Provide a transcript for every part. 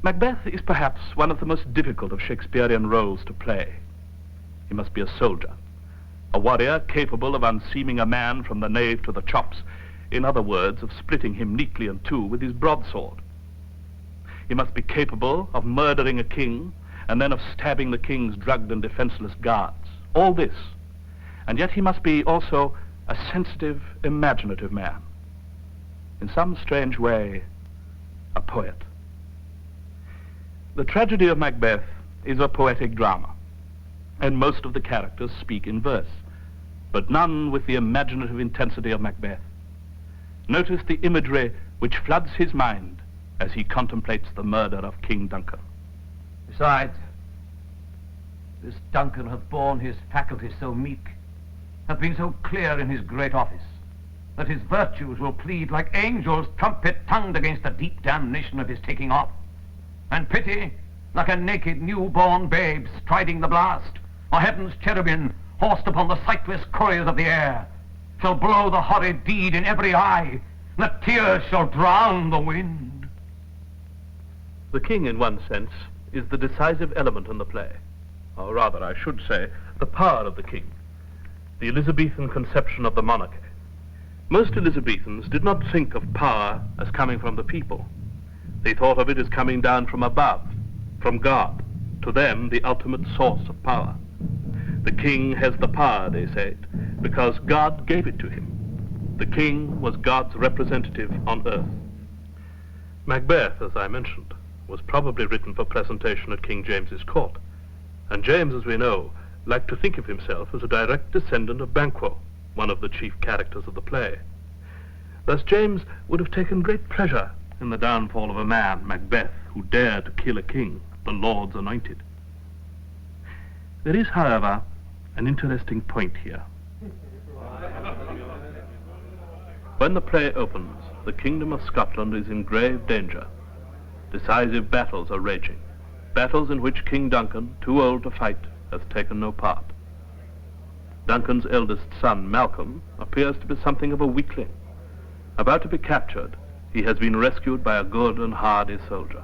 Macbeth is perhaps one of the most difficult of Shakespearean roles to play. He must be a soldier, a warrior capable of unseaming a man from the nave to the chops, in other words, of splitting him neatly in two with his broadsword. He must be capable of murdering a king and then of stabbing the king's drugged and defenseless guards. All this. And yet he must be also a sensitive, imaginative man. In some strange way, a poet. The tragedy of Macbeth is a poetic drama, and most of the characters speak in verse, but none with the imaginative intensity of Macbeth. Notice the imagery which floods his mind as he contemplates the murder of King Duncan. Besides, this Duncan hath borne his faculties so meek, hath been so clear in his great office, that his virtues will plead like angels trumpet-tongued against the deep damnation of his taking off, and pity like a naked new-born babe striding the blast, or heaven's cherubim horsed upon the sightless couriers of the air, shall blow the horrid deed in every eye, and the tears shall drown the wind. The king, in one sense, is the decisive element in the play, or rather, I should say, the power of the king, the Elizabethan conception of the monarchy. Most Elizabethans did not think of power as coming from the people. They thought of it as coming down from above, from God, to them the ultimate source of power. The king has the power, they said, because God gave it to him. The king was God's representative on earth. Macbeth, as I mentioned, was probably written for presentation at King James's court, and James, as we know, liked to think of himself as a direct descendant of Banquo, one of the chief characters of the play. Thus James would have taken great pleasure in the downfall of a man, Macbeth, who dared to kill a king, the Lord's anointed. There is, however, an interesting point here. When the play opens, the kingdom of Scotland is in grave danger. Decisive battles are raging, battles in which King Duncan, too old to fight, has taken no part. Duncan's eldest son, Malcolm, appears to be something of a weakling. About to be captured, he has been rescued by a good and hardy soldier.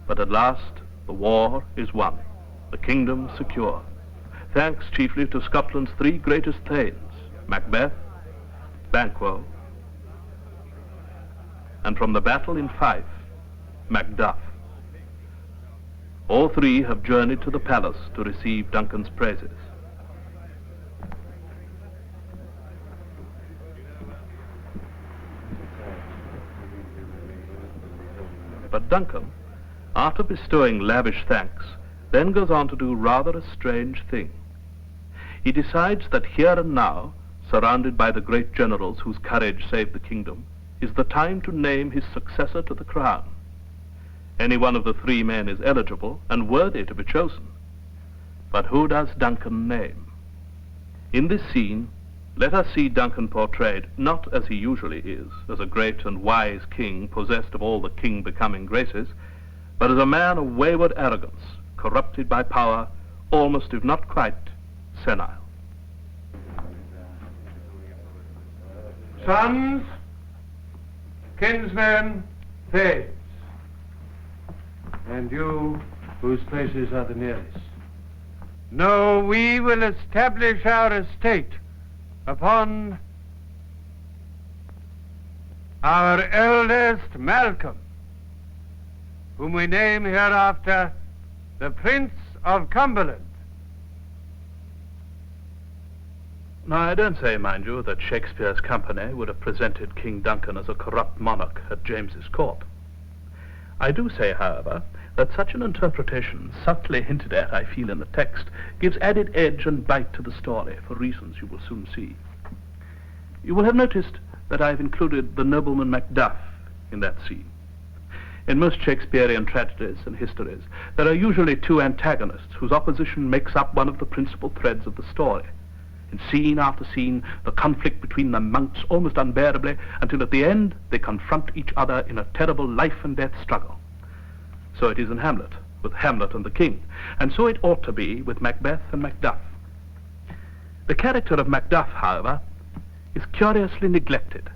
But at last, the war is won, the kingdom secure, thanks chiefly to Scotland's three greatest thanes, Macbeth, Banquo, and from the battle in Fife, Macduff. All three have journeyed to the palace to receive Duncan's praises. But Duncan, after bestowing lavish thanks, then goes on to do rather a strange thing. He decides that here and now, surrounded by the great generals whose courage saved the kingdom, is the time to name his successor to the crown. Any one of the three men is eligible and worthy to be chosen. But who does Duncan name? In this scene, let us see Duncan portrayed not as he usually is, as a great and wise king possessed of all the king-becoming graces, but as a man of wayward arrogance, corrupted by power, almost if not quite senile. Sons, kinsmen, thanes, and you whose places are the nearest, know we will establish our estate upon our eldest Malcolm, whom we name hereafter the Prince of Cumberland. Now, I don't say, mind you, that Shakespeare's company would have presented King Duncan as a corrupt monarch at James's court. I do say, however, that such an interpretation, subtly hinted at, I feel, in the text, gives added edge and bite to the story, for reasons you will soon see. You will have noticed that I've included the nobleman Macduff in that scene. In most Shakespearean tragedies and histories, there are usually two antagonists whose opposition makes up one of the principal threads of the story. In scene after scene, the conflict between them mounts almost unbearably until at the end they confront each other in a terrible life and death struggle. So it is in Hamlet, with Hamlet and the king, and so it ought to be with Macbeth and Macduff. The character of Macduff, however, is curiously neglected.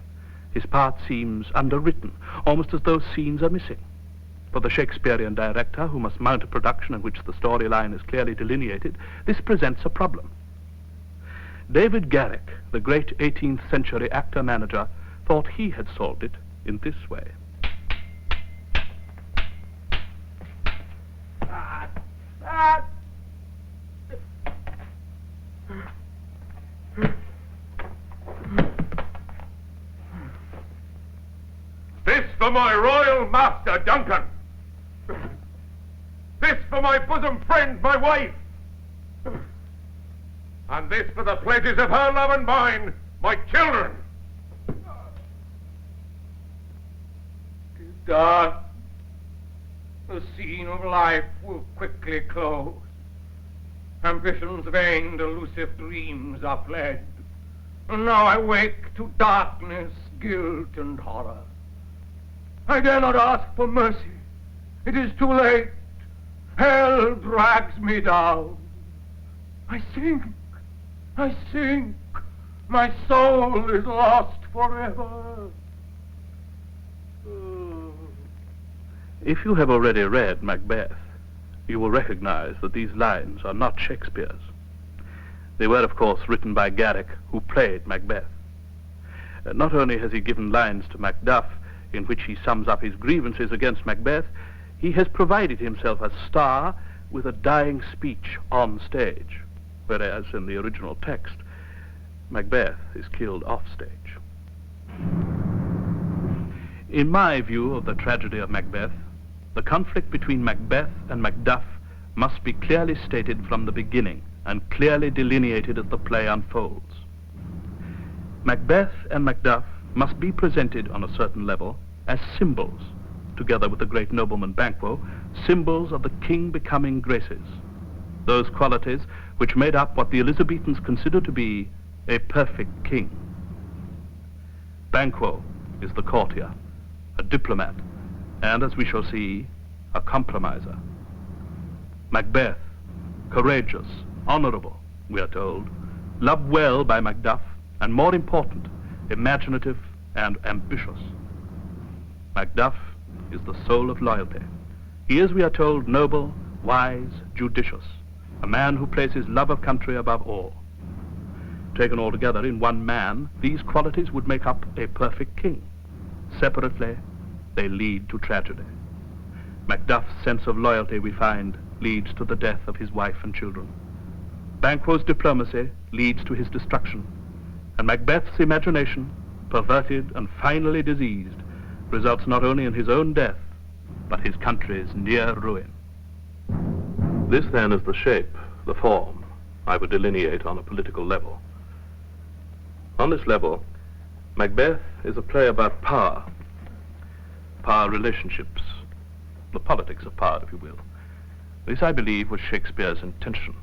His part seems underwritten, almost as though scenes are missing. For the Shakespearean director, who must mount a production in which the storyline is clearly delineated, this presents a problem. David Garrick, the great 18th century actor-manager, thought he had solved it in this way. This for my royal master, Duncan. This for my bosom friend, my wife. And this for the pledges of her love and mine, my children. 'Tis dark. The scene of life will quickly close. Ambition's vain, delusive dreams are fled. And now I wake to darkness, guilt, and horror. I dare not ask for mercy. It is too late. Hell drags me down. I sink. I sink. My soul is lost forever. If you have already read Macbeth, you will recognize that these lines are not Shakespeare's. They were, of course, written by Garrick, who played Macbeth. Not only has he given lines to Macduff in which he sums up his grievances against Macbeth, he has provided himself a star with a dying speech on stage, whereas in the original text, Macbeth is killed off stage. In my view of the tragedy of Macbeth, the conflict between Macbeth and Macduff must be clearly stated from the beginning and clearly delineated as the play unfolds. Macbeth and Macduff must be presented on a certain level as symbols, together with the great nobleman Banquo, symbols of the king becoming graces, those qualities which made up what the Elizabethans considered to be a perfect king. Banquo is the courtier, a diplomat, and, as we shall see, a compromiser. Macbeth, courageous, honorable, we are told, loved well by Macduff, and more important, imaginative and ambitious. Macduff is the soul of loyalty. He is, we are told, noble, wise, judicious, a man who places love of country above all. Taken all together in one man, these qualities would make up a perfect king. Separately, they lead to tragedy. Macduff's sense of loyalty, we find, leads to the death of his wife and children. Banquo's diplomacy leads to his destruction, and Macbeth's imagination, perverted and finally diseased, results not only in his own death, but his country's near ruin. This, then, is the shape, the form, I would delineate on a political level. On this level, Macbeth is a play about power, power relationships, the politics of power, if you will. This, I believe, was Shakespeare's intention.